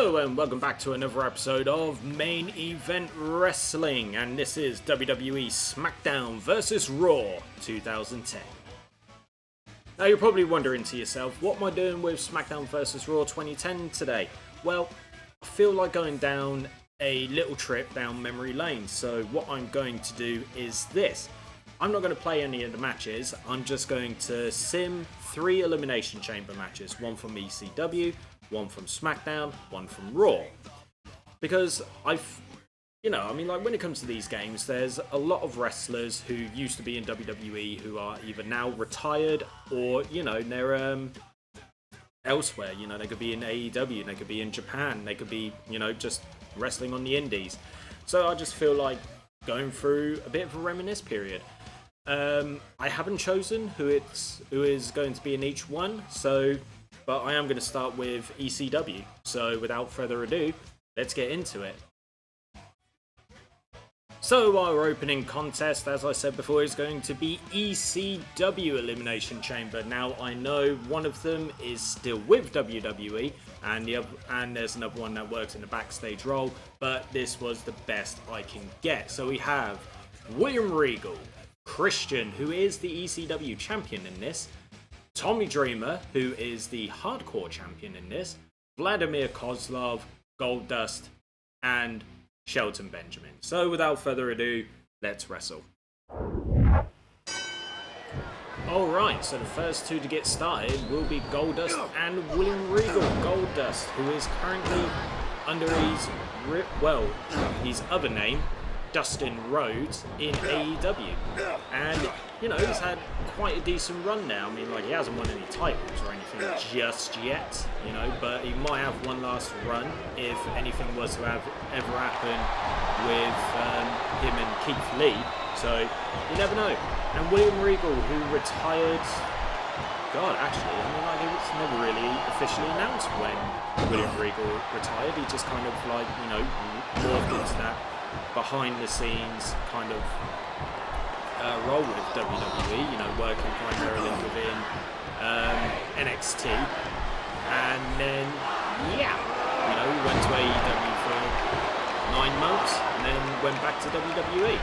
Hello and welcome back to another episode of Main Event Wrestling, and this is WWE Smackdown vs Raw 2010. Now you're probably wondering to yourself, what am I doing with Smackdown vs Raw 2010 today? Well, I feel like going down a little trip down memory lane, so what I'm going to do is this. I'm not going to play any of the matches, I'm just going to sim 3 Elimination Chamber matches, one from ECW, one from SmackDown, one from Raw. Because when it comes to these games, there's a lot of wrestlers who used to be in WWE who are either now retired or, they're elsewhere. They could be in AEW, they could be in Japan, they could be, just wrestling on the indies. So I just feel like going through a bit of a reminisce period. I haven't chosen who is going to be in each one, but I am going to start with ECW. So without further ado, let's get into it. So our opening contest, as I said before, is going to be ECW Elimination Chamber. Now I know one of them is still with WWE, and there's another one that works in the backstage role, but this was the best I can get. So we have William Regal, Christian, who is the ECW champion in this, Tommy Dreamer, who is the hardcore champion in this, Vladimir Kozlov, Goldust, and Shelton Benjamin. So without further ado, let's wrestle. Alright, so the first two to get started will be Goldust and William Regal. Goldust, who is currently under his other name, Dustin Rhodes, in AEW. And, he's had quite a decent run now. He hasn't won any titles or anything just yet, but he might have one last run if anything was to have ever happened with him and Keith Lee. So, you never know. And William Regal, who retired... it was never really officially announced when William Regal retired. He just kind of morphed into that behind the scenes kind of role with WWE, working primarily within NXT, and then he went to AEW for 9 months and then went back to WWE.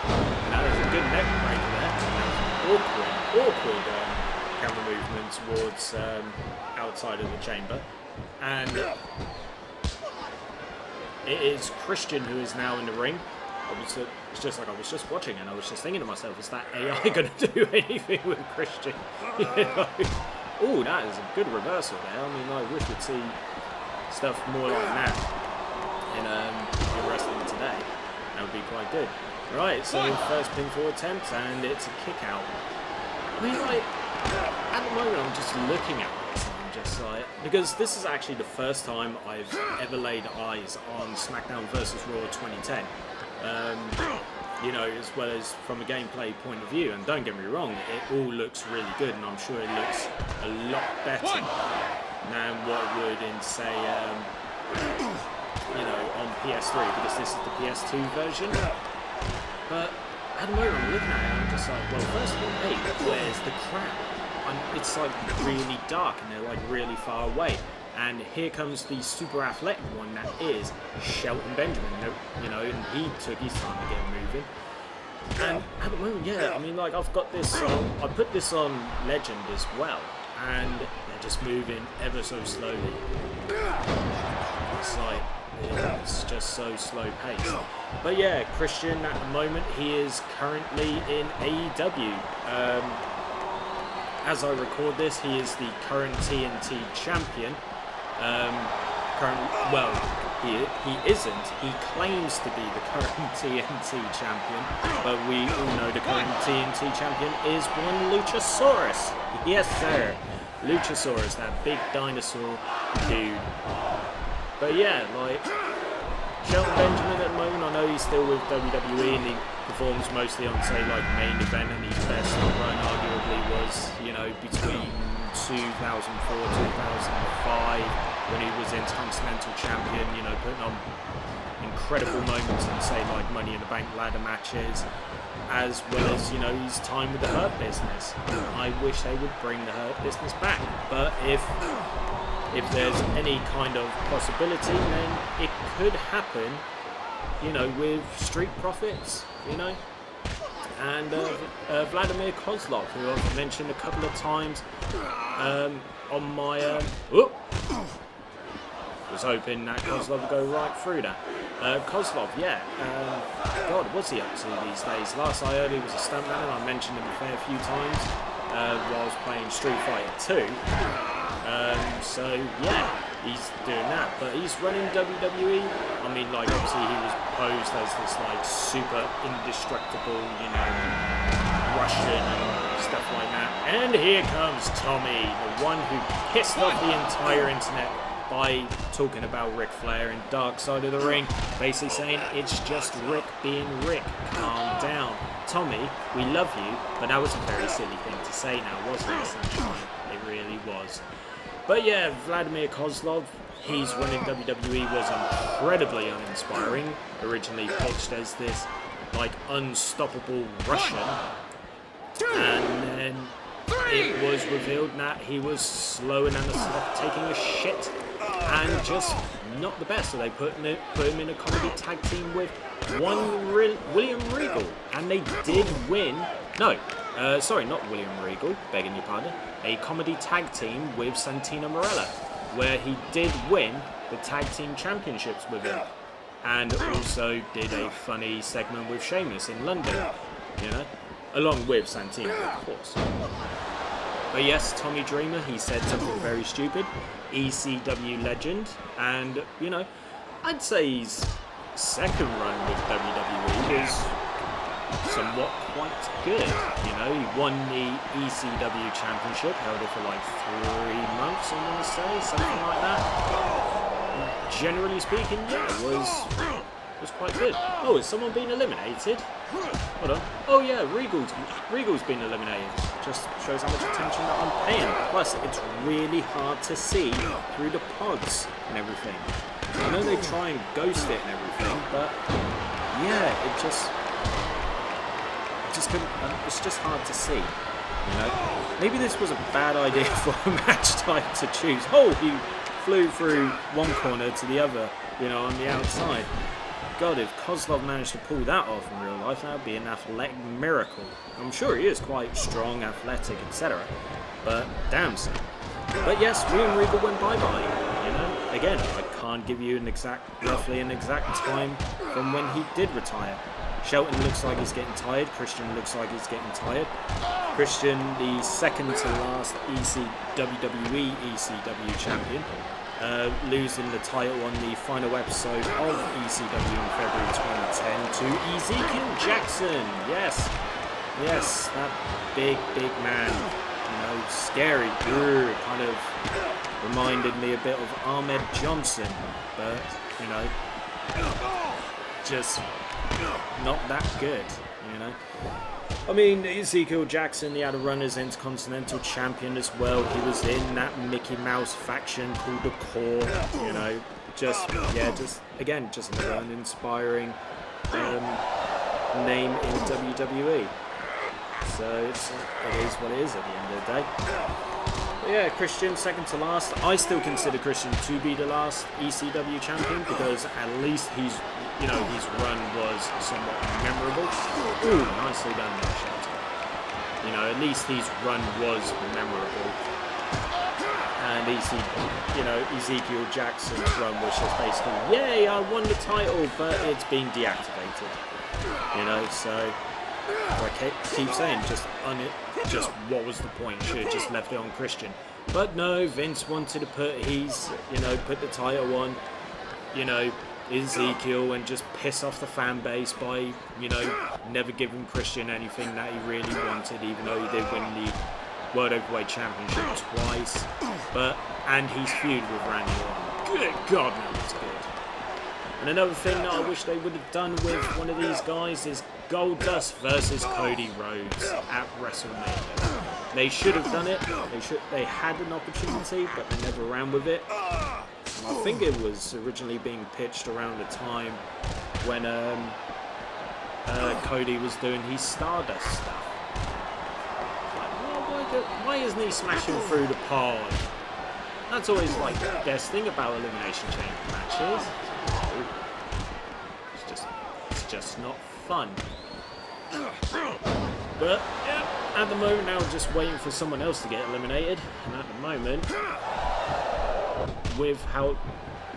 And that was a good neck breaker there. That was an awkward camera movement towards outside of the chamber, and it is Christian who is now in the ring. I was just watching and I was just thinking to myself, is that AI going to do anything with Christian? Oh, that is a good reversal there. I wish we'd see stuff more like that in wrestling today. That would be quite good. Right, so first pinfall attempt, and it's a kick out. At the moment I'm just looking at this and I'm just because this is actually the first time I've ever laid eyes on SmackDown vs Raw 2010. As well as from a gameplay point of view, and don't get me wrong, it all looks really good, and I'm sure it looks a lot better than what it would in, say, on PS3, because this is the PS2 version. But at the moment I'm looking at it, I'm just like, well, first of all, hey, where's the crowd? It's really dark, and they're really far away. And here comes the super athletic one that is Shelton Benjamin, and he took his time to get moving. And at the moment, I've got this on, I put this on Legend as well, and they're just moving ever so slowly. It's just so slow paced. But yeah, Christian at the moment, he is currently in AEW. As I record this, he is the current TNT champion. He isn't. He claims to be the current TNT champion, but we all know the current TNT champion is one Luchasaurus. Yes, sir. Luchasaurus, that big dinosaur dude. But yeah, Shelton Benjamin at the moment, I know he's still with WWE and he performs mostly on, say, main event, and his best run arguably was, between 2004, 2005, when he was Intercontinental Champion, putting on incredible moments in, say, Money in the Bank ladder matches, as well as, his time with the Hurt Business. I wish they would bring the Hurt Business back, but if if there's any kind of possibility, then it could happen, you know, with Street Profits, you know, and Vladimir Kozlov, who I've mentioned a couple of times on my... was hoping that Kozlov would go right through that. Kozlov, yeah. God, what's he up to these days? Last I heard he was a stuntman, and I mentioned him a fair few times while I was playing Street Fighter 2. So, yeah, he's doing that. But he's running WWE. I mean, like, obviously he was posed as this, like, super indestructible, you know, Russian and stuff like that. And here comes Tommy, the one who pissed off the entire internet by talking about Ric Flair in Dark Side of the Ring, basically saying it's just Rick being Rick, calm down. Tommy, we love you, but that was a very silly thing to say now, wasn't it, Sunshine? It really was. But yeah, Vladimir Kozlov, he's running WWE, was incredibly uninspiring, originally pitched as this like unstoppable Russian, and then it was revealed that he was slow and taking a shit and just not the best. So they put him in a comedy tag team with William Regal, and they did win. No, sorry, not William Regal, begging your pardon. A comedy tag team with Santino Marella, where he did win the tag team championships with him, and also did a funny segment with Sheamus in London, you know, along with Santino, of course. But yes, Tommy Dreamer, he said something very stupid. ECW legend, and you know, I'd say his second run with WWE was somewhat quite good. You know, he won the ECW championship, held it for like 3 months, I want to say, something like that. Generally speaking, yeah, it was quite good. Oh, is someone being eliminated? Hold on. Oh yeah, Regal's been eliminated. Just shows how much attention that I'm paying. Plus, it's really hard to see through the pods and everything. I know they try and ghost it and everything, but yeah, it just couldn't. It's just hard to see. You know, maybe this was a bad idea for a match type to choose. Oh, he flew through one corner to the other. You know, on the outside. God, if Kozlov managed to pull that off in real life, that would be an athletic miracle. I'm sure he is quite strong, athletic, etc. But damn, son. But yes, William Regal went bye-bye. You know, again, I can't give you roughly an exact time from when he did retire. Shelton looks like he's getting tired. Christian looks like he's getting tired. Christian, the second to last WWE ECW champion. Losing the title on the final episode of ECW in February 2010 to Ezekiel Jackson. Yes, that big man, you know, scary, kind of reminded me a bit of Ahmed Johnson, but, you know, just not that good, you know. I mean, Ezekiel Jackson, he had a run as Intercontinental Champion as well. He was in that Mickey Mouse faction called the Core, you know. Just another uninspiring name in WWE. So it is what it is at the end of the day. But yeah, Christian, second to last. I still consider Christian to be the last ECW champion because at least his run was somewhat memorable. Ooh, nicely done there, Shelton. You know, at least his run was memorable. And Ezekiel Jackson's run was just basically, yay, I won the title, but it's been deactivated. You know, so I keep saying, just what was the point? Should have just left it on Christian. But no, Vince wanted to put the title on, you know, Ezekiel and just piss off the fan base by, you know, never giving Christian anything that he really wanted, even though he did win the World Heavyweight Championship twice. And he's feud with Randy Orton. Good God, that was good. And another thing that I wish they would have done with one of these guys is Goldust versus Cody Rhodes at WrestleMania. They should have done it. They had an opportunity, but they never ran with it. I think it was originally being pitched around the time when Cody was doing his Stardust stuff. Like, why isn't he smashing through the pod? That's always like the best thing about Elimination Chamber matches. It's just not fun. But yeah, at the moment now we're just waiting for someone else to get eliminated. And at the moment, with how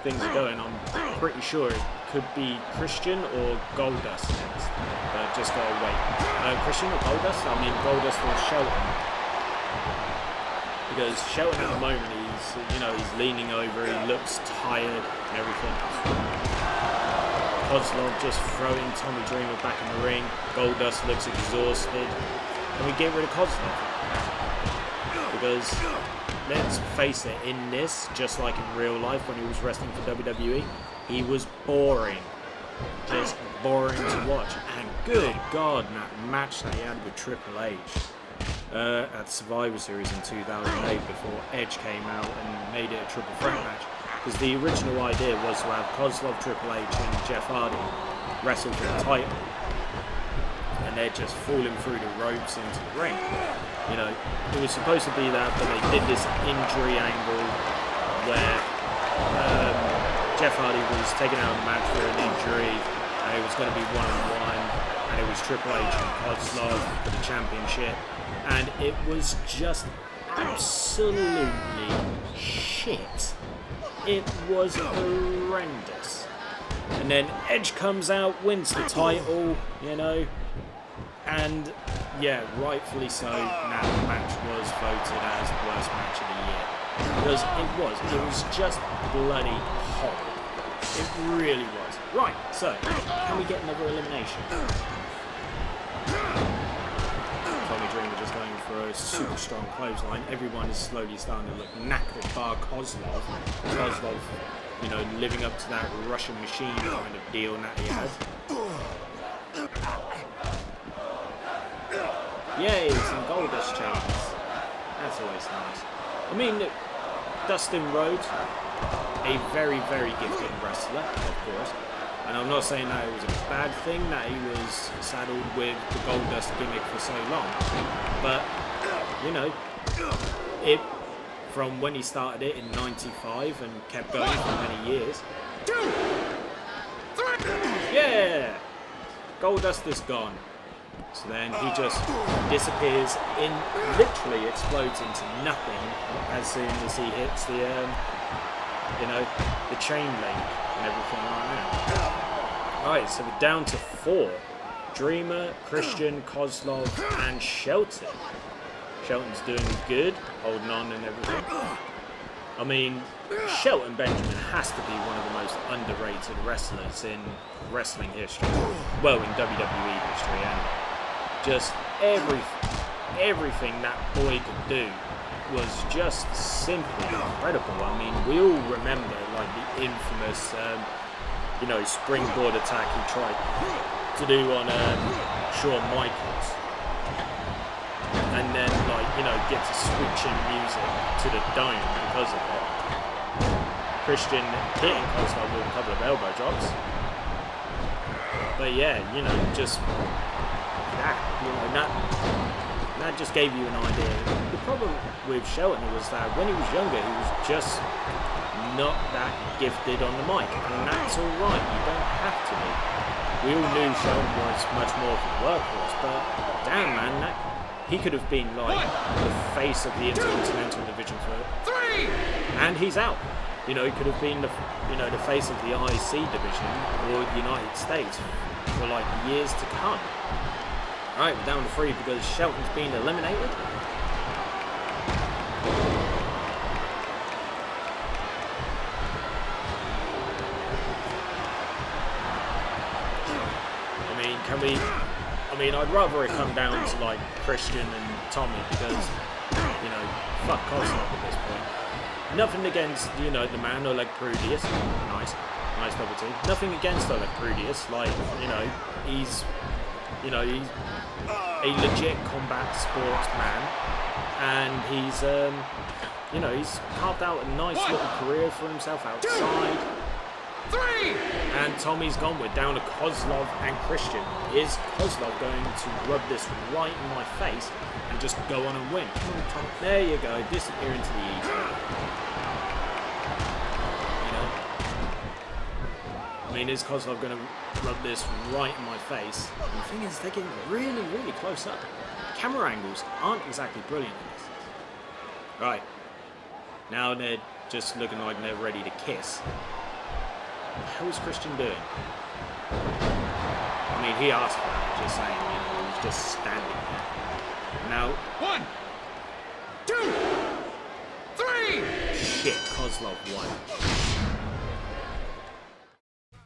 things are going, I'm pretty sure it could be Christian or Goldust next. But just gotta wait. Christian or Goldust? I mean Goldust or Shelton. Because Shelton at the moment, he's leaning over, he looks tired and everything. Kozlov just throwing Tommy Dreamer back in the ring. Goldust looks exhausted. Can we get rid of Kozlov? Because let's face it, in this, just like in real life when he was wrestling for WWE, he was boring. Just boring to watch. And good God, that match that he had with Triple H at Survivor Series in 2008 before Edge came out and made it a triple threat match. Because the original idea was to have Kozlov, Triple H and Jeff Hardy wrestle for the title. And they're just falling through the ropes into the ring. You know, it was supposed to be that, but they did this injury angle where Jeff Hardy was taken out of the match for an injury and it was going to be one-on-one, and it was Triple H and Kozlov for the championship. And it was just absolutely shit. It was horrendous. And then Edge comes out, wins the title, you know. And yeah, rightfully so, that match was voted as the worst match of the year. Because it was just bloody horrible. It really was. Right, so, can we get another elimination? Tommy Dreamer just going for a super strong clothesline. Everyone is slowly starting to look knackered bar Kozlov. Kozlov, you know, living up to that Russian machine kind of deal that he had. Yay, some Goldust chains. That's always nice. I mean, Dustin Rhodes, a very, very gifted wrestler, of course. And I'm not saying that it was a bad thing that he was saddled with the Goldust gimmick for so long. But, you know, from when he started it in '95 and kept going for many years. Yeah! Goldust is gone. So then he just disappears, literally explodes into nothing as soon as he hits the, you know, the chain link and everything like that. Alright, so we're down to 4. Dreamer, Christian, Kozlov, and Shelton. Shelton's doing good, holding on and everything. I mean, Shelton Benjamin has to be one of the most underrated wrestlers in wrestling history. Well, in WWE history, and just everything that boy could do was just simply incredible. I mean, we all remember like the infamous, you know, springboard attack he tried to do on Shawn Michaels, and then like, you know, get to switch in music to the dome because of it. Christian hitting Kozlov with a couple of elbow drops, but yeah, you know, just that, you know, that just gave you an idea. The problem with Shelton was that when he was younger, he was just not that gifted on the mic, and that's alright, you don't have to be. We all knew Shelton was much more of a workhorse, but damn man, he could have been like the face of the Intercontinental Division for 3, and he's out. You know, he could have been the, you know, the face of the IC division or the United States for like years to come. Alright, we're down to 3 because Shelton's been eliminated. I mean, I'd rather it come down to like Christian and Tommy because, you know, fuck Kozlov at this point. Nothing against, you know, the man Oleg Prudius. Nice double T. Nothing against Oleg Prudius. Like, you know, he's a legit combat sports man, and he's, you know, he's carved out a nice little career for himself outside. And Tommy's gone. We're down to Kozlov and Christian. Is Kozlov going to rub this right in my face and just go on and win? Come on, Tom. There you go. Disappear into the ether. You know? I mean, is Kozlov going to rub this right in my face? And the thing is, they're getting really, really close up. Camera angles aren't exactly brilliant in this. Right. Now they're just looking like they're ready to kiss. What the hell is Christian doing? I mean, he asked for that, just saying, you know, he was just standing there. Now... 1, 2, 3! Shit, Kozlov won.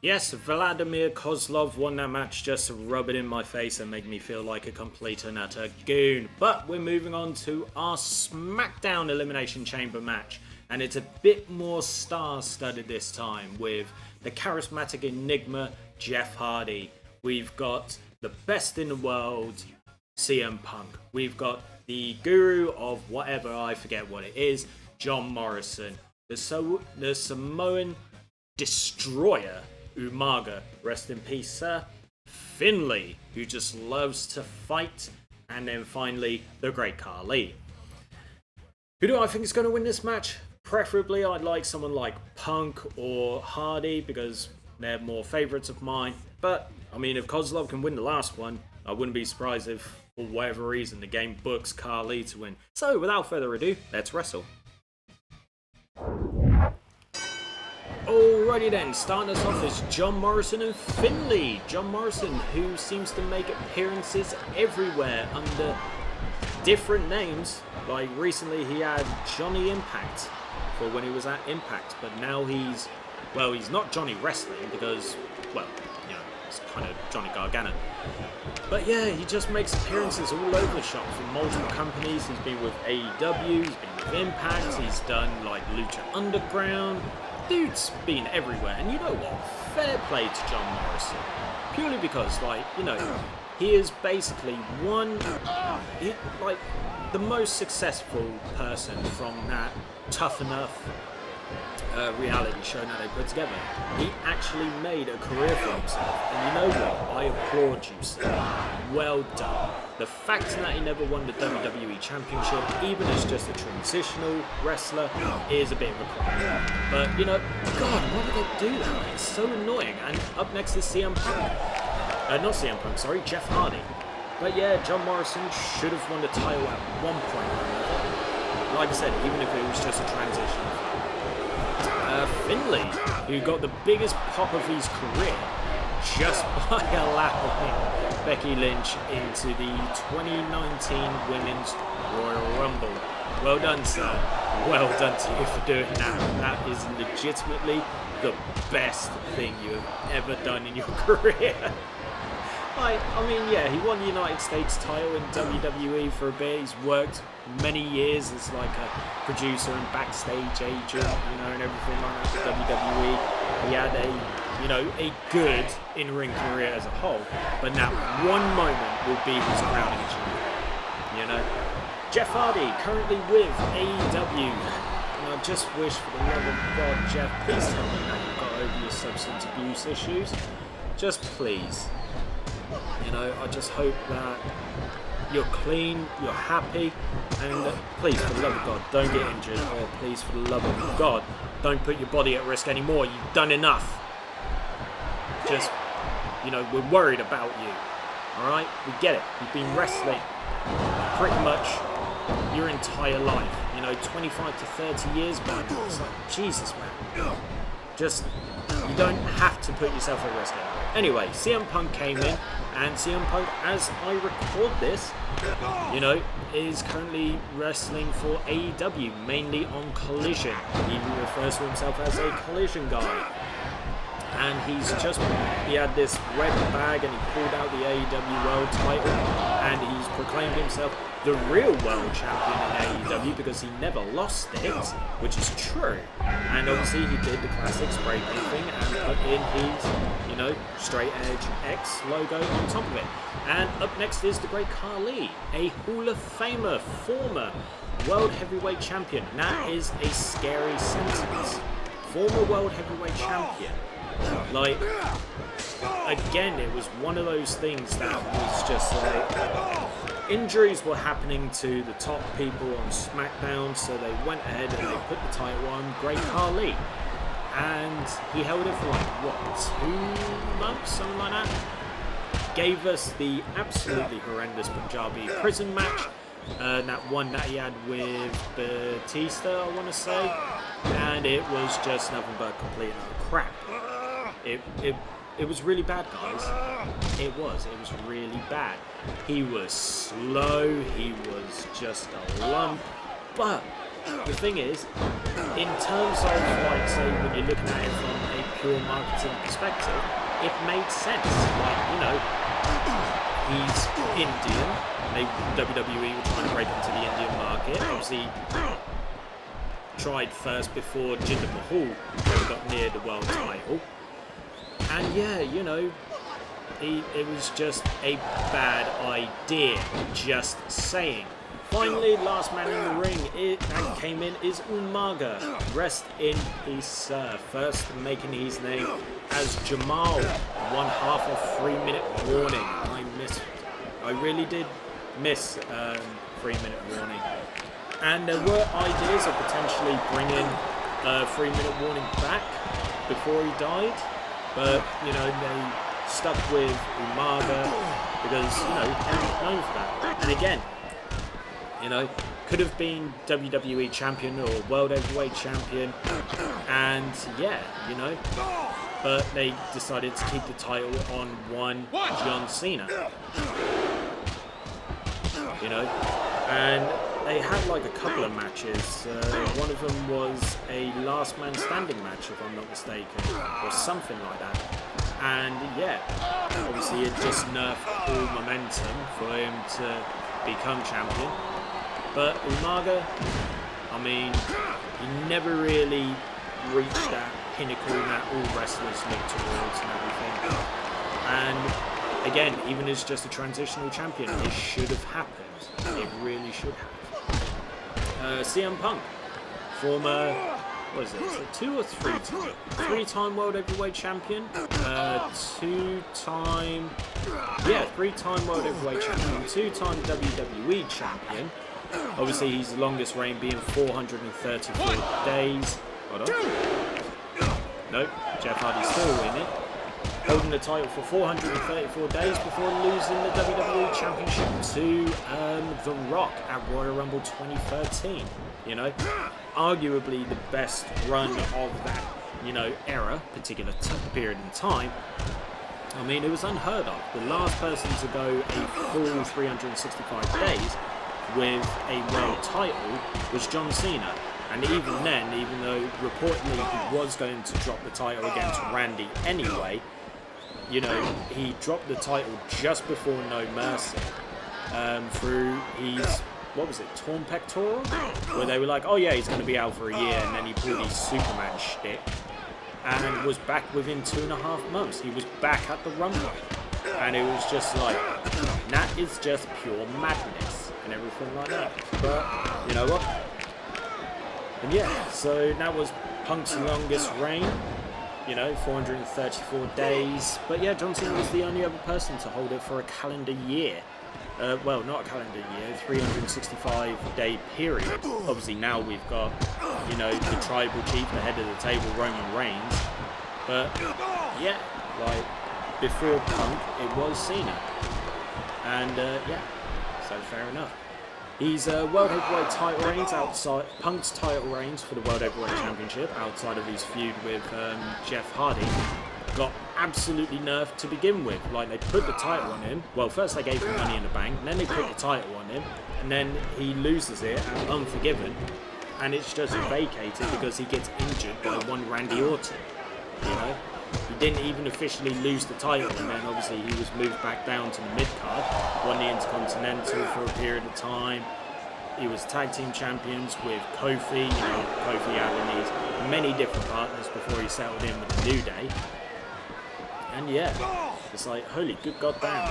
Yes, Vladimir Kozlov won that match just to rub it in my face and make me feel like a complete and utter goon. But we're moving on to our Smackdown Elimination Chamber match. And it's a bit more star-studded this time with the charismatic enigma, Jeff Hardy. We've got the best in the world, CM Punk. We've got the guru of whatever, I forget what it is, John Morrison. The Samoan destroyer, Umaga. Rest in peace, sir. Finlay, who just loves to fight. And then finally, the great Khali. Who do I think is going to win this match? Preferably, I'd like someone like Punk or Hardy because they're more favourites of mine. But, I mean, if Kozlov can win the last one, I wouldn't be surprised if, for whatever reason, the game books Khali to win. So, without further ado, let's wrestle. Alrighty then, starting us off is John Morrison and Finlay. John Morrison, who seems to make appearances everywhere under different names. Like, recently he had Johnny Impact for when he was at Impact, but now he's not Johnny Wrestling because, well, you know, it's kind of Johnny Gargano. But yeah, he just makes appearances all over the shop for multiple companies. He's been with AEW, he's been with Impact, he's done like Lucha Underground. Dude's been everywhere, and you know what? Fair play to John Morrison. Purely because, like, you know, he is basically the most successful person from that Tough Enough reality show that they put together. He actually made a career for himself, and you know what? I applaud you, sir. Well done. The fact that he never won the WWE Championship, even as just a transitional wrestler, is a bit of a crime. But, you know, God, why did they do that? It's so annoying. And up next is CM Punk. Not CM Punk, sorry, Jeff Hardy. But yeah, John Morrison should have won the title at one point or another. Like I said, even if it was just a transition. Finlay, who got the biggest pop of his career just by allowing Becky Lynch into the 2019 Women's Royal Rumble. Well done, sir. Well done to you for doing that. That is legitimately the best thing you have ever done in your career. I mean, yeah, he won the United States title in WWE for a bit. He's worked many years as like a producer and backstage agent, you know, and everything like that for WWE. He had a good in-ring career as a whole, but now one moment will be his crowning achievement, you know. Jeff Hardy, currently with AEW, and I just wish for the love of God, Jeff, please tell me that you've got over your substance abuse issues. Just please. You know, I just hope that you're clean, you're happy, and please, for the love of God, don't get injured, or please, for the love of God, don't put your body at risk anymore. You've done enough. Just, you know, we're worried about you. Alright? We get it. You've been wrestling pretty much your entire life. You know, 25 to 30 years by now. It's like, Jesus, man. Just, you don't have to put yourself at risk anymore. Anyway, CM Punk came in, and CM Punk, as I record this, you know, is currently wrestling for AEW, mainly on Collision. He refers to himself as a Collision guy. And he had this red bag and he pulled out the AEW World title, and he's proclaimed himself the real world champion in AEW because he never lost it, which is true. And obviously he did the classic spray paint thing and put in his, you know, straight edge X logo on top of it. And up next is the great Khali, a Hall of Famer, former world heavyweight champion. And that is a scary sentence. Former world heavyweight champion. Like, again, it was one of those things that was just like, injuries were happening to the top people on SmackDown, so they went ahead and they put the title on Great Khali. And he held it for like, what, 2 months, something like that? Gave us the absolutely horrendous Punjabi prison match, that one that he had with Batista, I want to say, and it was just nothing but complete and utter crap. It was really bad, guys. It was really bad. He was slow, he was just a lump, but the thing is, in terms of, like, say, when you're looking at it from a pure marketing perspective, it made sense. Like, you know, he's Indian. WWE were trying to break into the Indian market. Obviously, tried first before Jinder Mahal ever got near the world title. And yeah, you know, it was just a bad idea. Just saying. Finally, last man in the ring that came in is Umaga. Rest in peace, sir. First making his name as Jamal. 1/2 of 3-minute warning. I really did miss 3-minute warning. And there were ideas of potentially bringing 3-minute warning back before he died. But, you know, they stuck with Umaga because, you know, he's known for that. And again, you know, could have been WWE champion or World Heavyweight champion, and yeah, you know, but they decided to keep the title on one John Cena, you know, and they had like a couple of matches. One of them was a last man standing match, if I'm not mistaken, or something like that. And yeah, obviously it just nerfed all momentum for him to become champion. But Umaga, I mean, he never really reached that pinnacle that all wrestlers look towards and everything. And again, even as just a transitional champion, it should have happened. It really should have. CM Punk, former, what is it, 2 or 3 time? 3-time World Heavyweight Champion, 2-time, yeah, 3-time World Heavyweight Champion, 2-time WWE Champion. Obviously, his longest reign being 434 days. Hold on. Nope, Jeff Hardy's still in it. Holding the title for 434 days before losing the WWE Championship to The Rock at Royal Rumble 2013. You know, arguably the best run of that, you know, era, particular period in time. I mean, it was unheard of. The last person to go a full 365 days with a world title was John Cena, and even then, even though reportedly he was going to drop the title against Randy anyway, you know, he dropped the title just before No Mercy through his, what was it, torn pectoral, where they were like, oh yeah, he's going to be out for a year, and then he pulled his Superman shtick and was back within 2.5 months. He was back at the Rumble, and it was just like, that is just pure madness and everything like that. But you know what? And yeah, so that was Punk's longest reign, you know, 434 days. But yeah, John Cena was the only other person to hold it for a calendar year. Well, not a calendar year, 365-day period. Obviously now we've got, you know, the tribal chief, the head of the table, Roman Reigns. But yeah, like before Punk, it was Cena. And yeah. So fair enough. He's World Heavyweight title reigns outside Punk's title reigns for the World Heavyweight Championship outside of his feud with Jeff Hardy got absolutely nerfed to begin with. Like, they put the title on him. Well, first they gave him Money in the Bank, and then they put the title on him, and then he loses it at Unforgiven, and it's just vacated because he gets injured by one Randy Orton. You know? He didn't even officially lose the title, and then obviously he was moved back down to the mid-card, won the Intercontinental for a period of time. He was tag team champions with Kofi, you know, Kofi having these many different partners before he settled in with the New Day. And yeah, it's like, holy good goddamn.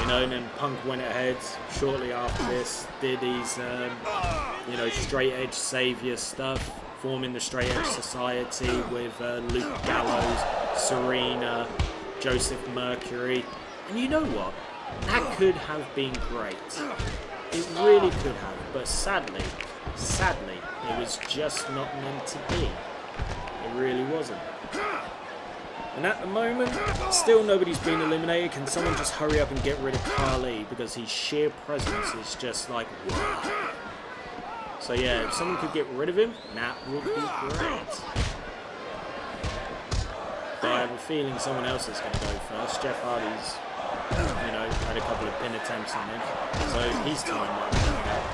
You know, and then Punk went ahead shortly after this, did his, you know, straight edge savior stuff, forming the Straight Edge Society with Luke Gallows, Serena, Joseph Mercury. And you know what? That could have been great. It really could have. But sadly, it was just not meant to be. It really wasn't. And at the moment, still nobody's been eliminated. Can someone just hurry up and get rid of Khali? Because his sheer presence is just like, wow. So yeah, if someone could get rid of him, that would be great. But I have a feeling someone else is going to go first. Jeff Hardy's, you know, had a couple of pin attempts on him. So his time might be coming up.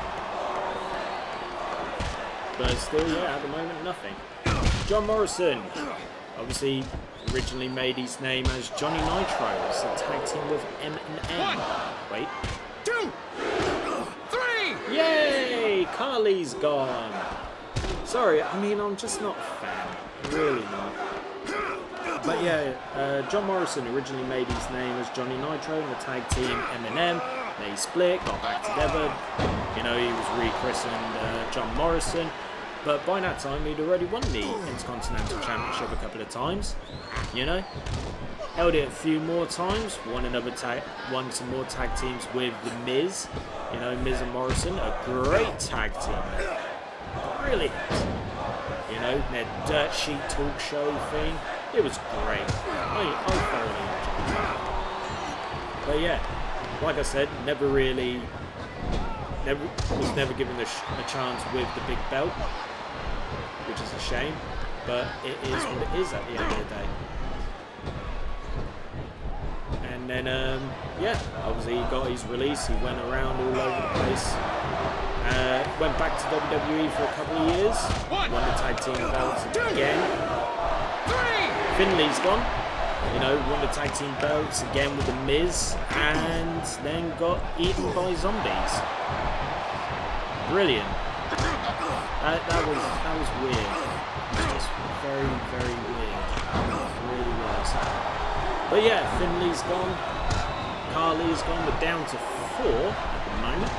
But still, yeah, at the moment, nothing. John Morrison, obviously originally made his name as Johnny Nitro. It's a tag team with M&M. Wait. 2, 3! Yay! Khali's gone. Sorry, I mean, I'm just not a fan. Really not. But yeah, John Morrison originally made his name as Johnny Nitro in the tag team M&M. They split, got back together. You know, he was rechristened John Morrison. But by that time, he'd already won the Intercontinental Championship a couple of times. You know, held it a few more times. Won some more tag teams with The Miz. You know, Miz and Morrison, a great tag team. Brilliant. You know, their dirt sheet talk show thing. It was great. I thoroughly enjoyed it. But yeah, like I said, was never given a chance with the big belt, which is a shame, but it is what it is at the end of the day. And then, yeah, obviously he got his release. He went around all over the place. Went back to WWE for a couple of years. Won the tag team belts again. Finley's gone. You know, won the tag team belts again with The Miz, and then got eaten by zombies. Brilliant. That was weird. It was just very, very weird. It really was. But yeah, Finley's gone. Khali's gone. We're down to 4 at the moment.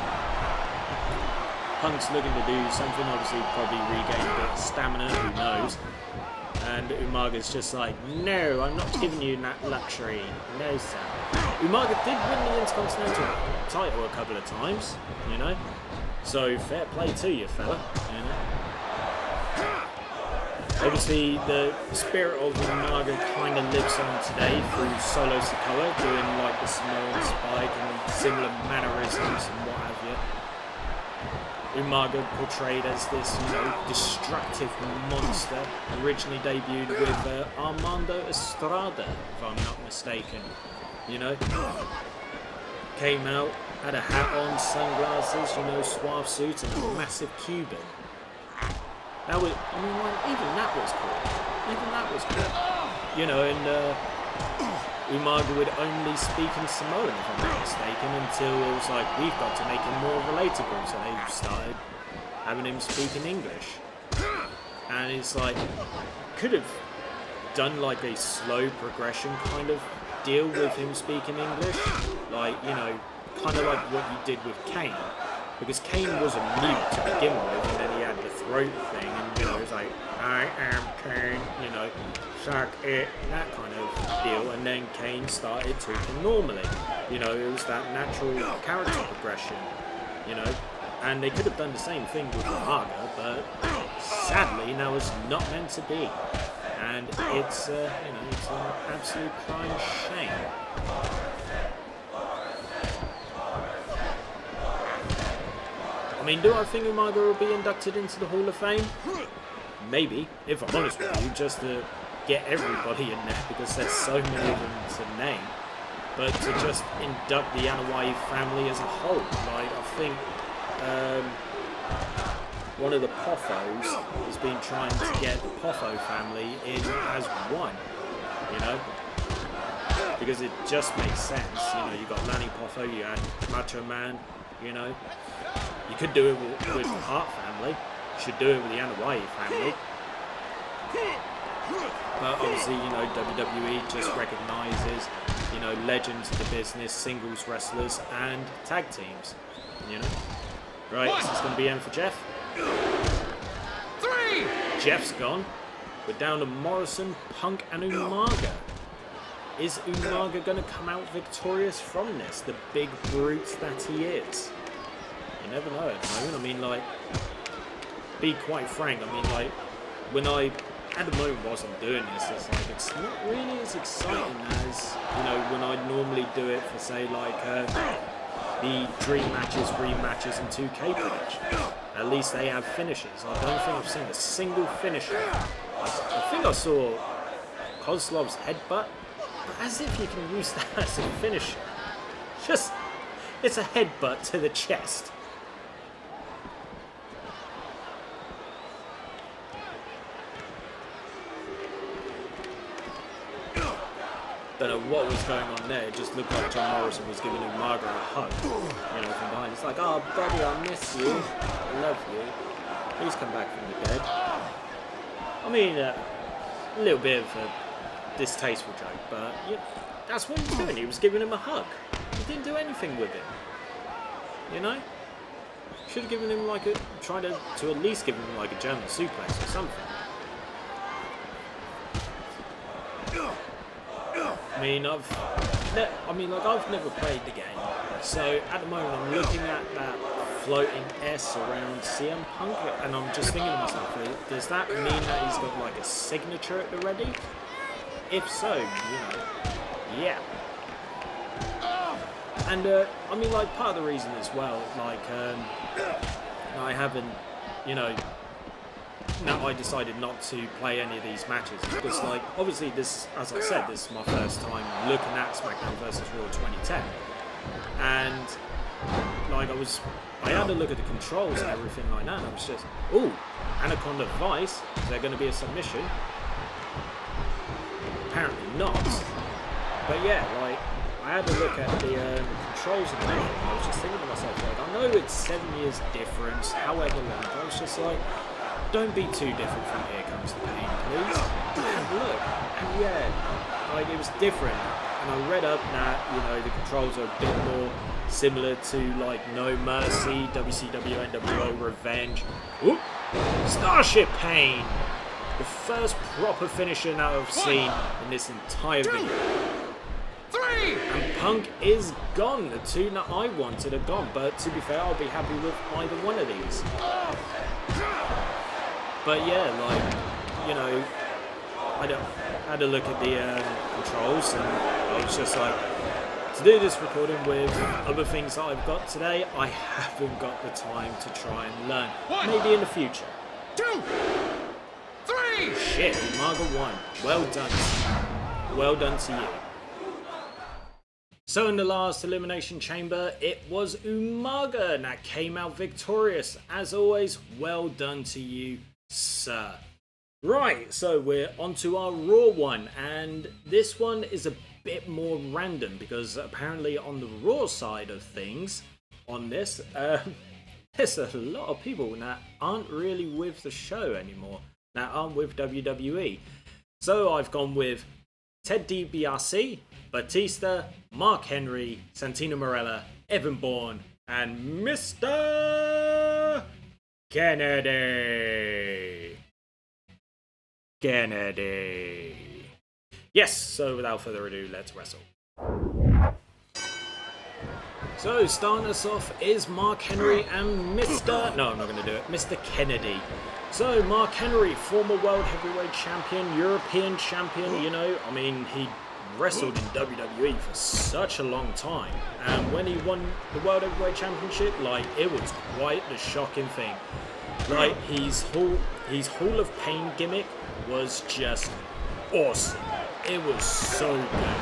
Punk's looking to do something. Obviously, probably regain a bit of stamina. Who knows? And Umaga's just like, no, I'm not giving you that luxury. No, sir. Umaga did win the Intercontinental title a couple of times, you know. So fair play to you, fella. You know. Obviously, the spirit of Umaga kind of lives on today through Solo Sikoa, doing like the Samoan Spike and similar mannerisms and what have you. Umaga portrayed as this, you know, destructive monster. Originally debuted with Armando Estrada, if I'm not mistaken. You know, came out, had a hat on, sunglasses, you know, suave suit, and a massive Cuban. That was, I mean, like, even that was cool. Even that was cool. You know, and Umaga would only speak in Samoan, if I'm not mistaken, until it was like, we've got to make him more relatable, so they started having him speak in English. And it's like, could have done like a slow progression kind of deal with him speaking English, like, you know, kind of like what you did with Kane, because Kane was a mute to begin with, and then he had the throat thing, and, you know, it was like, I am Kane, you know, suck it, that kind of deal, and then Kane started talking normally. You know, it was that natural character progression, you know, and they could have done the same thing with Umaga, but sadly that was not meant to be, and it's, you know, it's an absolute crying shame. I mean, do I think Umaga will be inducted into the Hall of Fame? Maybe, if I'm honest with you, just to get everybody in there, because there's so many of them to name. But to just induct the Anoa'i family as a whole, like, I think one of the Poffos has been trying to get the Poffo family in as one, you know, because it just makes sense. You know, you got Lanny Poffo, you had Macho Man, you know. You could do it with the Hart family. You should do it with the Anoa'i family. But obviously, you know, WWE just recognises, you know, legends of the business, singles wrestlers, and tag teams. You know, right? This is going to be M for Jeff. 3. Jeff's gone. We're down to Morrison, Punk, and Umaga. Is Umaga going to come out victorious from this? The big brute that he is. You never know at the moment. I mean, like, be quite frank. I mean, like, at the moment whilst I'm doing this, it's not really as exciting as, when I normally do it for, say, like, the dream matches, rematches, and 2K footage. At least they have finishes. I don't think I've seen a single finisher. I think I saw Kozlov's headbutt. As if you can use that as a finisher. It's a headbutt to the chest. Don't know what was going on there. It just looked like John Morrison was giving Umaga a hug. From behind. It's like, oh, buddy, I miss you. I love you. Please come back from the dead. I mean, a little bit of a distasteful joke, but that's what he was doing. He was giving him a hug. He didn't do anything with him. Should have given him tried to at least give him like a German suplex or something. I've never played the game, so at the moment I'm looking at that floating S around CM Punk, and I'm just thinking to myself, does that mean that he's got like a signature at the ready? If so, yeah. And part of the reason as well, I haven't, now I decided not to play any of these matches because, obviously this, as I said, this is my first time looking at SmackDown vs. Raw 2010, and I had a look at the controls and everything like that, and I was just, ooh, Anaconda Vice, is there going to be a submission? Apparently not. But yeah, I had a look at the controls and everything, and I was just thinking to myself, I know it's 7 years difference, however long, but I was just like, don't be too different from Here Comes the Pain, please. And look, and yeah, it was different. And I read up that, the controls are a bit more similar to, No Mercy, WCW, NWO, Revenge. Ooh, Starship Pain! The first proper finisher that I've seen in this entire video. 3! And Punk is gone. The two that I wanted are gone, but to be fair, I'll be happy with either one of these. But yeah, I had a look at the controls, and I was just like, to do this recording with other things that I've got today, I haven't got the time to try and learn. Maybe in the future. 2, 3! Shit, Umaga won. Well done. Well done to you. So in the last Elimination Chamber, it was Umaga that came out victorious. As always, well done to you, sir. Right, so we're onto our Raw one, and this one is a bit more random because apparently on the Raw side of things, on this, there's a lot of people that aren't really with the show anymore, that aren't with WWE. So I've gone with Ted DiBiase, Batista, Mark Henry, Santino Marella, Evan Bourne, and Mr. Kennedy. Yes, so without further ado, let's wrestle. So starting us off is Mark Henry and Mr. No, I'm not going to do it. Mr. Kennedy. So Mark Henry, former World Heavyweight Champion, European Champion, he wrestled in WWE for such a long time, and when he won the World Heavyweight Championship, it was quite the shocking thing. His Hall of Pain gimmick was just awesome. It was so good,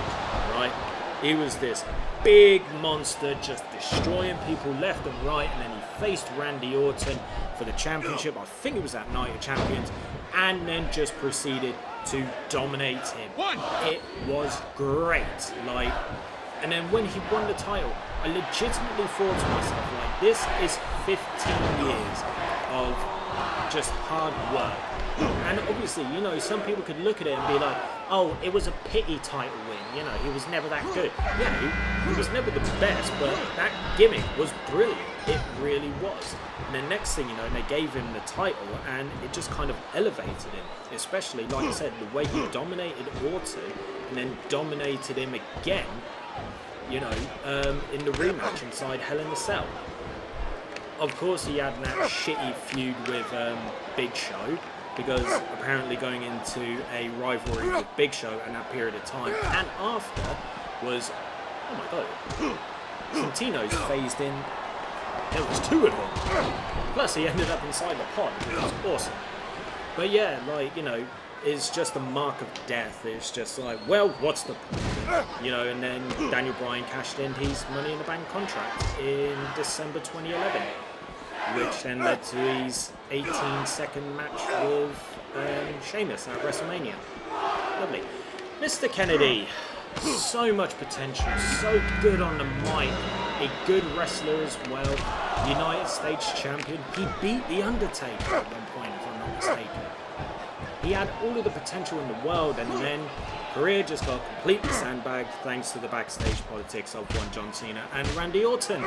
right? He was this big monster just destroying people left and right, and then he faced Randy Orton for the championship. I think it was that Night of Champions, and then just proceeded to dominate him. It was great. And then when he won the title, I legitimately thought to myself, this is 15 years of just hard work. And obviously, you know, some people could look at it and be like, oh, it was a pity title win, you know, he was never that good. Yeah, he was never the best, but that gimmick was brilliant. It really was. And the next thing you know, they gave him the title, and it just kind of elevated him. Especially, like I said, the way he dominated Orton, and then dominated him again, you know, in the rematch inside Hell in a Cell. Of course, he had that shitty feud with Big Show, because apparently going into a rivalry with Big Show in that period of time and after was, oh my god, Santino's phased in. There was 2 of them. Plus, he ended up inside the pod, which was awesome. But yeah, like, you know, it's just a mark of death. It's just like, well, what's the point? You know, and then Daniel Bryan cashed in his Money in the Bank contract in December 2011. Which then led to his 18-second match with Sheamus at WrestleMania. Lovely. Mr. Kennedy, so much potential, so good on the mic, a good wrestler as well, United States champion. He beat The Undertaker at one point, if I'm not mistaken. He had all of the potential in the world, and then career just got completely sandbagged thanks to the backstage politics of one John Cena and Randy Orton.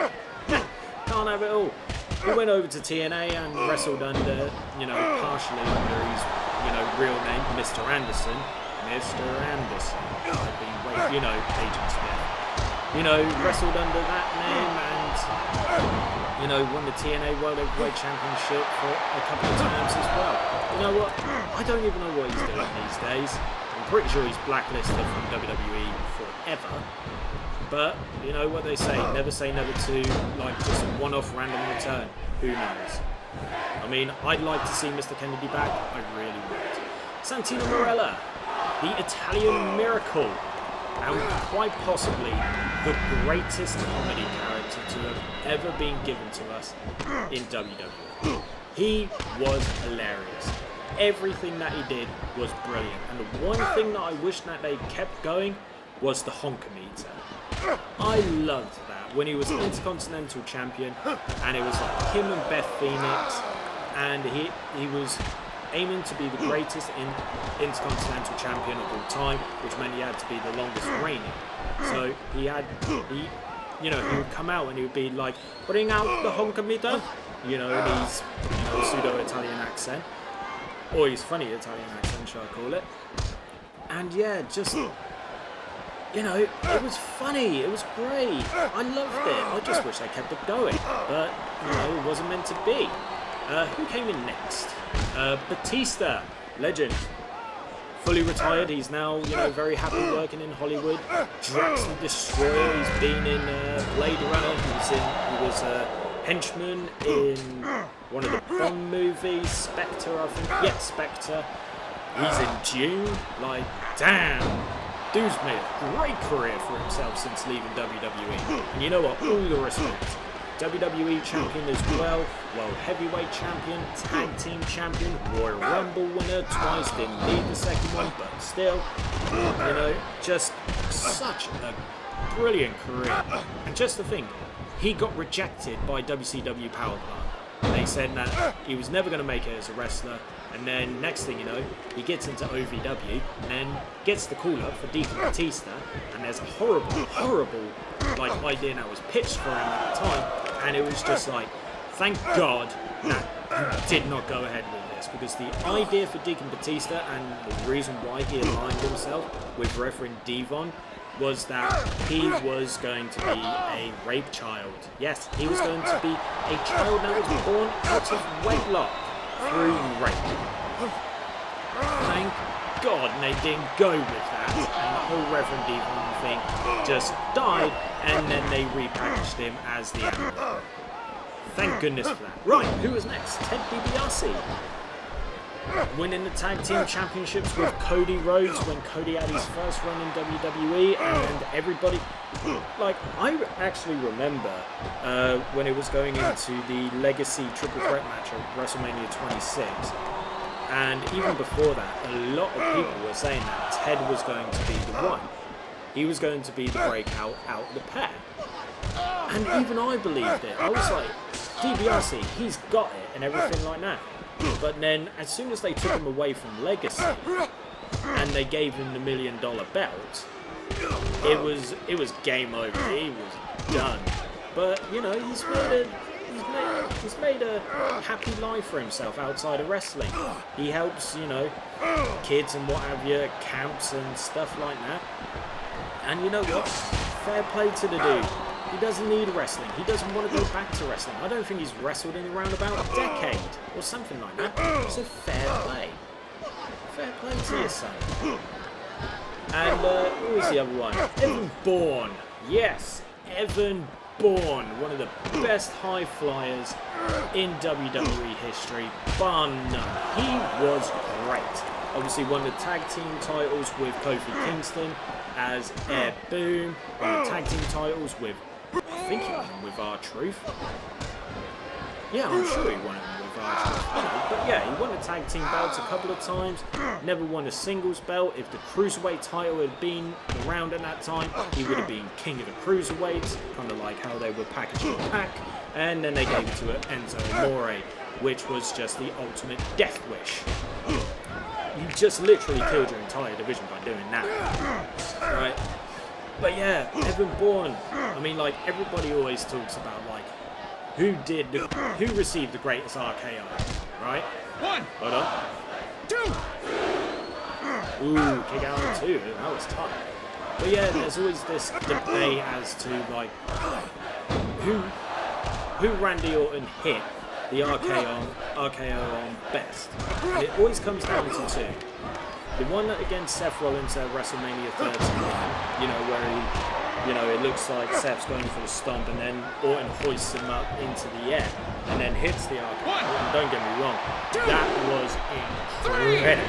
Can't have it all. He went over to TNA and wrestled under, you know, partially under his, you know, real name, Mr. Anderson. Mr. Anderson. I've been waiting, you know, Agent Smith. You know, wrestled under that name and, you know, won the TNA World Heavyweight Championship for a couple of times as well. You know what? I don't even know what he's doing these days. I'm pretty sure he's blacklisted from WWE forever. But, you know what they say never to, like, just a one-off random return. Who knows? I mean, I'd like to see Mr. Kennedy back. I really would. Santino Marella, the Italian Miracle, and quite possibly the greatest comedy character to have ever been given to us in WWE. He was hilarious. Everything that he did was brilliant. And the one thing that I wish that they kept going was the honker meter. I loved that when he was Intercontinental Champion, and it was like him and Beth Phoenix, and he was aiming to be the greatest Intercontinental Champion of all time, which meant he had to be the longest reigning. So he would come out and he would be like, bring out the honker meter, you know, in his, you know, pseudo-Italian accent, or his funny Italian accent, shall I call it? And yeah, just, you know, it was funny, it was great, I loved it. I just wish they kept it going, but, you know, it wasn't meant to be. Who came in next? Batista, legend. Fully retired, he's now, you know, very happy working in Hollywood. Drax the Destroyer, he's been in Blade Runner, he was a henchman in one of the Bond movies, Spectre, I think. Yeah, Spectre. He's in Dune, like, damn. Dude's made a great career for himself since leaving WWE. And you know what? All the respect. WWE champion as well, World Heavyweight champion, Tag Team champion, Royal Rumble winner, twice, didn't need the second one, but still, you know, just such a brilliant career. And just to think, he got rejected by WCW Power Plant. They said that he was never going to make it as a wrestler. And then next thing you know, he gets into OVW and then gets the call up for Deacon Batista, and there's a horrible like idea that was pitched for him at the time, and it was just like, thank God that he did not go ahead with this, because the idea for Deacon Batista and the reason why he aligned himself with Reverend Devon was that he was going to be a rape child. Yes, he was going to be a child that was born out of wedlock through rape. Thank God they didn't go with that, and the whole Reverend Devon thing just died, and then they repackaged him as the animal. Thank goodness for that. Right, who was next? Ted DiBiase. Winning the Tag Team Championships with Cody Rhodes when Cody had his first run in WWE, and everybody, like, I actually remember when it was going into the Legacy Triple Threat match at WrestleMania 26, and even before that, a lot of people were saying that Ted was going to be the one. He was going to be the breakout out of the pair. And even I believed it. I was like, DiBiase, he's got it, and everything like that. But then, as soon as they took him away from Legacy and they gave him the $1 million belt, it was game over. He was done. But you know, he's made a happy life for himself outside of wrestling. He helps, you know, kids and what have you, camps and stuff like that. And you know what? Fair play to the dude. He doesn't need wrestling. He doesn't want to go back to wrestling. I don't think he's wrestled in around about a decade or something like that. So fair play. Fair play to your son. And who was the other one? Evan Bourne. Yes, Evan Bourne. One of the best high flyers in WWE history, bar none. He was great. Obviously won the tag team titles with Kofi Kingston as Air Boom. Won the tag team titles with, I think he won them with R-Truth. Yeah, I'm sure he won them with R-Truth. But yeah, he won the tag team belts a couple of times. Never won a singles belt. If the Cruiserweight title had been around at that time, he would have been king of the Cruiserweights. Kind of like how they were packaging Pac. And then they gave it to Enzo Amore, which was just the ultimate death wish. You just literally killed your entire division by doing that. Right? But yeah, Evan Bourne, I mean, like, everybody always talks about, like, who received the greatest RKO, right? One. Hold on. Two. Ooh, kick out on two. That was tough. But yeah, there's always this debate as to, like, who Randy Orton hit the RKO on best. And it always comes down to two. The one against Seth Rollins at WrestleMania 13, you know, where he, you know, it looks like Seth's going for the stomp and then Orton hoists him up into the air and then hits the RKO. And don't get me wrong, that was incredible.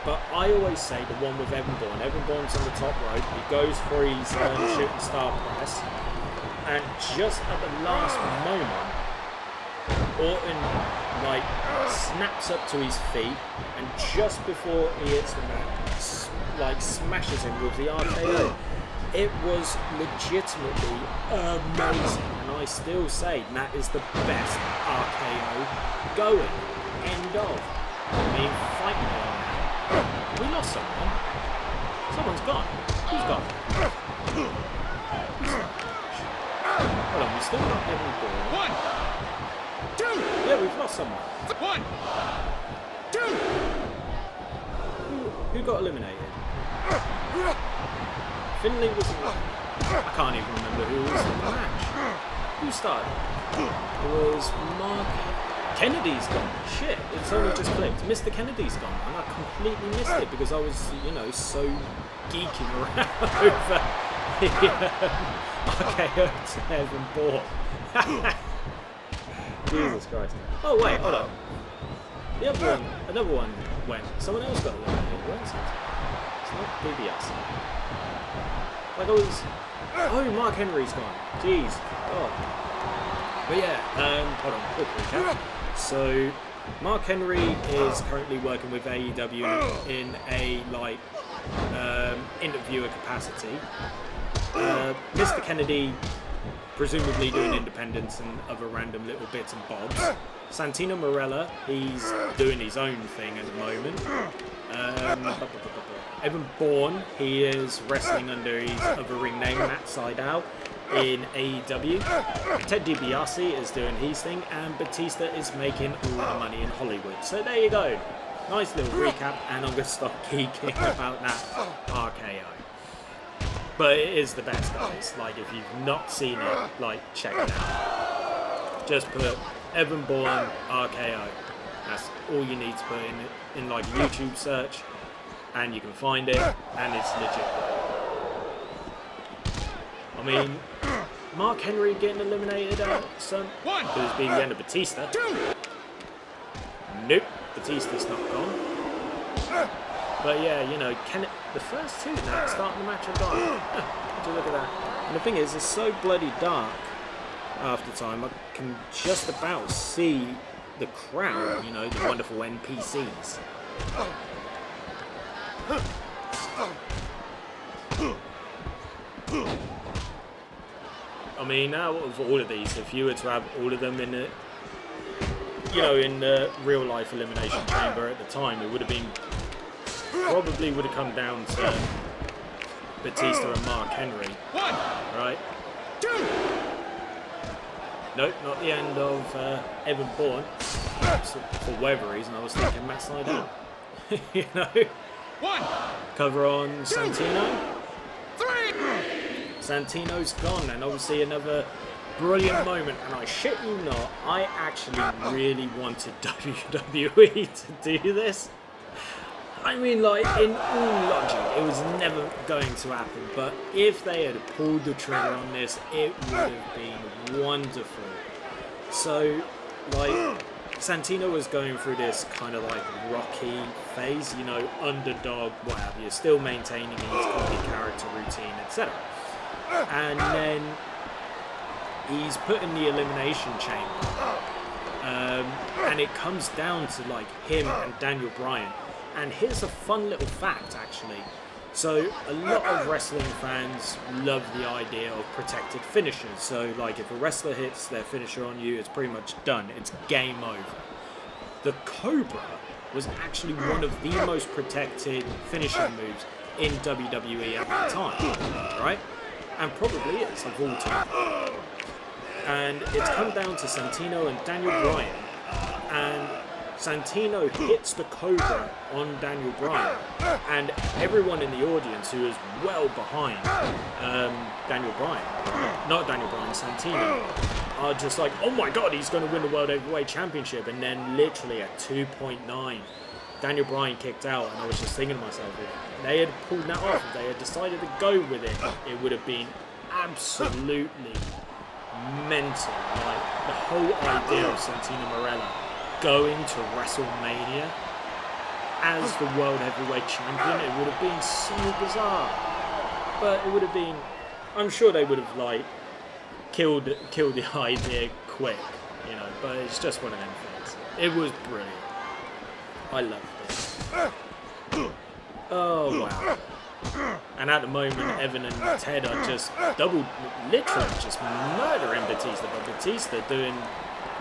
But I always say the one with Evan Bourne. Evan Bourne's on the top rope. He goes for his shooting star press. And just at the last moment, Orton, like, snaps up to his feet, and just before he hits the mat, like, smashes him with the RKO. It was legitimately amazing, and I still say that is the best RKO going. End of. I mean, fight me on that. We lost someone. Someone's gone. Who's gone? Hold on, we still got Evan Bourne. One. Two. Yeah, we've lost someone. One. Two. Who got eliminated? Finley was in the match. I can't even remember who was in the match. Who started? It was Mark Kennedy's gone. Shit, it's only just clicked. Mr. Kennedy's gone, and I completely missed it because I was, you know, so geeking around over RKO to Evan Bourne. Jesus Christ. Oh wait, hold on. The other one, another one went. Someone else got eliminated, wasn't it? It's not BBS. Like I was. Oh, Mark Henry's gone. Jeez. God. But yeah, hold on, quick recap. So, Mark Henry is currently working with AEW in a, like, interviewer capacity. Mr. Kennedy, presumably doing independence and other random little bits and bobs. Santino Marella, he's doing his own thing at the moment. Evan Bourne, he is wrestling under his other ring name, Matt Sydal, in AEW. Ted DiBiase is doing his thing, and Batista is making all the money in Hollywood. So there you go. Nice little recap, and I'm going to stop geeking about that RKO. But it is the best, guys. Like, if you've not seen it, like, check it out. Just put Evan Bourne RKO. That's all you need to put in like a YouTube search, and you can find it, and it's legit. I mean, Mark Henry getting eliminated out, son, could have been the end of Batista. Nope, Batista's not gone. But yeah, you know, the first two now starting the match are gone. Would you look at that? And the thing is, it's so bloody dark after time, I can just about see the crowd, you know, the wonderful NPCs. I mean, out of all of these, if you were to have all of them in it, you know, in the real life Elimination Chamber at the time, it would have been, probably would have come down to Batista and Mark Henry. Right? Nope, not the end of Evan Bourne. So, for whatever reason, I was thinking Matt Sydal. You know? Cover on Santino. Santino's gone, and obviously another brilliant moment. And I shit you not, I actually really wanted WWE to do this. I mean, like, in all logic, it was never going to happen. But if they had pulled the trigger on this, it would have been wonderful. So, like, Santino was going through this kind of like rocky phase, you know, underdog, what have you, still maintaining his comedy character routine, etc. And then he's put in the Elimination Chamber, and it comes down to like him and Daniel Bryan. And here's a fun little fact, actually. So a lot of wrestling fans love the idea of protected finishers. So like if a wrestler hits their finisher on you, it's pretty much done. It's game over. The Cobra was actually one of the most protected finishing moves in WWE at the time, right? And probably is of all time. And it's come down to Santino and Daniel Bryan. And Santino hits the Cobra on Daniel Bryan, and everyone in the audience who is well behind Daniel Bryan, not Daniel Bryan, Santino, are just like, oh my god, he's going to win the World Heavyweight Championship. And then literally at 2.9, Daniel Bryan kicked out, and I was just thinking to myself, if they had pulled that off, if they had decided to go with it, it would have been absolutely mental. Like, the whole idea of Santino Marella going to WrestleMania as the World Heavyweight Champion, it would have been so bizarre. But it would have been, I'm sure they would have like killed the idea quick, you know, but it's just one of them things. It was brilliant. I loved it. Oh wow. And at the moment, Evan and Ted are just literally just murdering Batista, but Batista doing,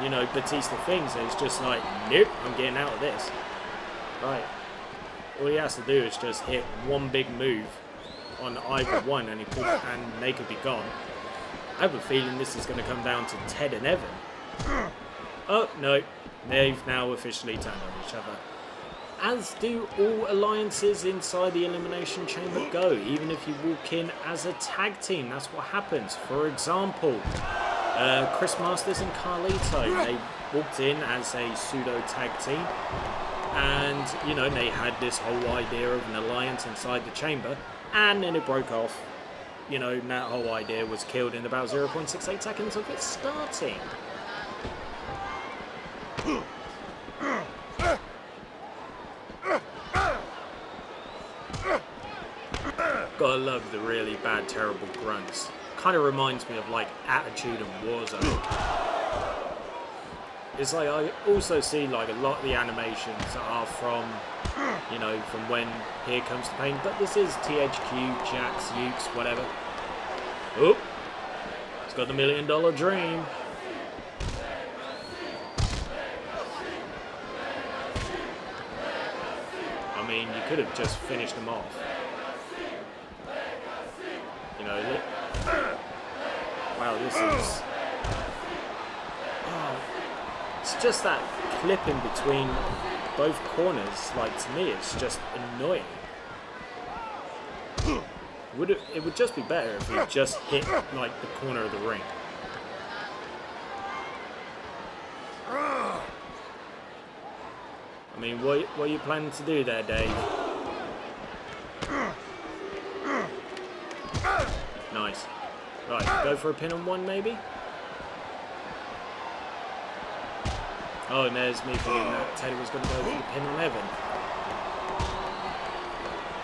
you know, Batista things. It's just like, nope, I'm getting out of this. Right. All he has to do is just hit one big move on either one, and they could be gone. I have a feeling this is going to come down to Ted and Evan. Oh no, they've now officially turned on each other. As do all alliances inside the Elimination Chamber go. Even if you walk in as a tag team, that's what happens. For example, Chris Masters and Carlito, they walked in as a pseudo tag team, and you know, they had this whole idea of an alliance inside the chamber, and then it broke off. You know, and that whole idea was killed in about 0.68 seconds of it starting. Gotta love the really bad, terrible grunts. Kind of reminds me of like Attitude and Warzone. It's like I also see like a lot of the animations are from, you know, from when Here Comes the Pain, but this is THQ, Jax, Ukes, whatever. Oop, he's got the $1 million dream. I mean, you could have just finished them off. You know, look. Wow, this is... Oh, it's just that clip in between both corners. Like, to me, it's just annoying. It would just be better if it just hit, like, the corner of the ring. I mean, what are you planning to do there, Dave? Nice. Right, go for a pin on one, maybe? Oh, and there's me thinking that Teddy was going to go for the pin on Evan.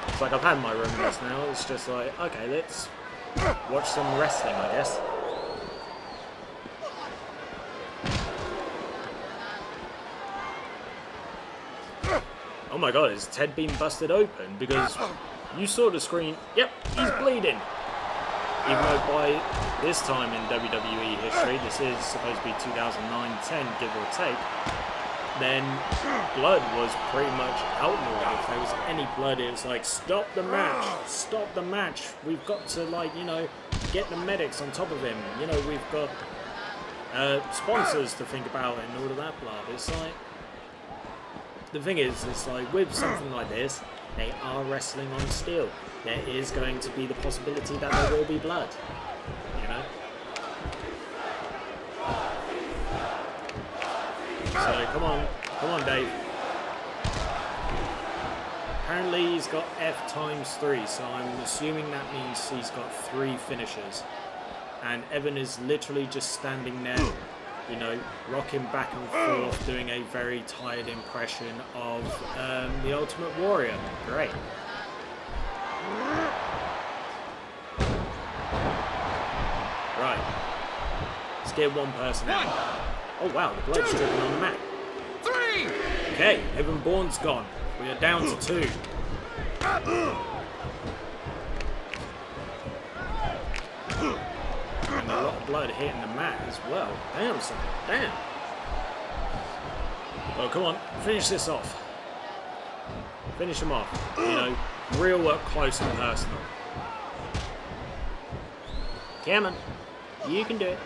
It's like I've had my reminiscence now. It's just like, okay, let's watch some wrestling, I guess. Oh my god, is Ted being busted open? Because you saw the screen. Yep, he's bleeding. Even though by this time in WWE history, this is supposed to be 2009-10, give or take, then blood was pretty much outlawed. If there was any blood, it was like, stop the match, we've got to, like, you know, get the medics on top of him, you know, we've got sponsors to think about and all of that blah. It's like, the thing is, it's like, with something like this, they are wrestling on steel. There is going to be the possibility that there will be blood, you know? So, come on, Dave. Apparently he's got F times 3, so I'm assuming that means he's got 3 finishers. And Evan is literally just standing there, you know, rocking back and forth, doing a very tired impression of the Ultimate Warrior. Great. Right. Let's get one person out. Oh wow, the blood's dripping on the mat. 3. Okay, Evan Bourne's gone. We are down to 2. And a lot of blood hitting the mat as well. Damn, son. Damn. Well, come on. Finish this off. Finish him off. You know, real up close and personal. Come on. You can do it.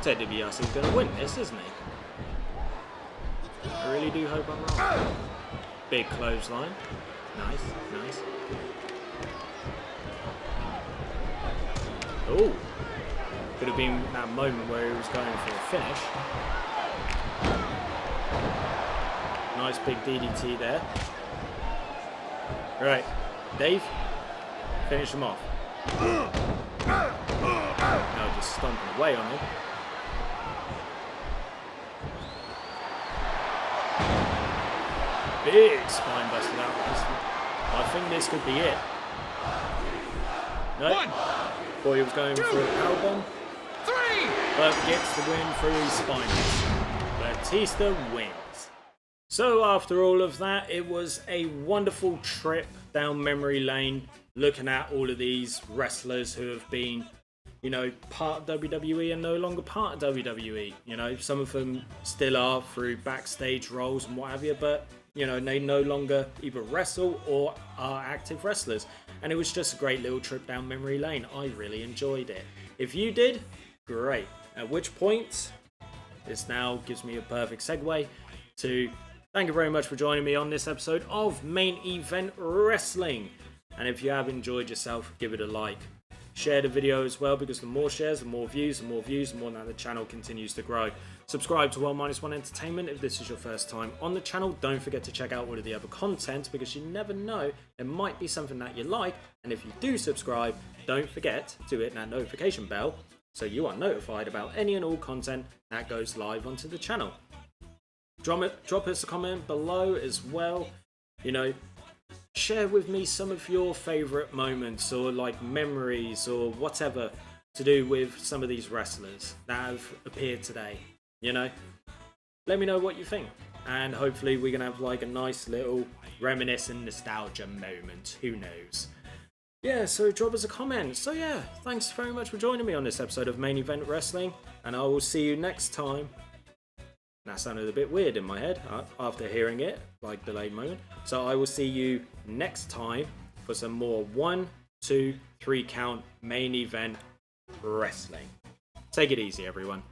Ted DiBiase's going to win this, isn't he? I really do hope I'm wrong. Big clothesline. Nice, nice. Oh, could have been that moment where he was going for a finish. Nice big DDT there. Right, Dave, finish him off. Now just stomping away on him. Big spine buster that was. I think this could be it. No. Boy, he was going for a powerbomb. 3. But gets the win through his spine. Batista wins. So after all of that, it was a wonderful trip down memory lane, looking at all of these wrestlers who have been, you know, part of WWE and no longer part of WWE. You know, some of them still are through backstage roles and what have you, but, you know, they no longer either wrestle or are active wrestlers. And it was just a great little trip down memory lane. I really enjoyed it. If you did, great. At which point, this now gives me a perfect segue to thank you very much for joining me on this episode of Main Event Wrestling. And if you have enjoyed yourself, give it a like. Share the video as well, because the more shares, the more views, the more that the channel continues to grow. Subscribe to Well-1 Entertainment if this is your first time on the channel. Don't forget to check out all of the other content, because you never know, there might be something that you like. And if you do subscribe, don't forget to hit that notification bell so you are notified about any and all content that goes live onto the channel. Drop us a comment below as well. You know, share with me some of your favourite moments or like memories or whatever to do with some of these wrestlers that have appeared today. You know, let me know what you think, and hopefully we can have like a nice little reminiscent nostalgia moment. Who knows? Yeah, so drop us a comment. So yeah, thanks very much for joining me on this episode of Main Event Wrestling, and I will see you next time. That sounded a bit weird in my head after hearing it, like delayed moment. So I will see you next time for some more 1, 2, 3 count main event wrestling. Take it easy, everyone.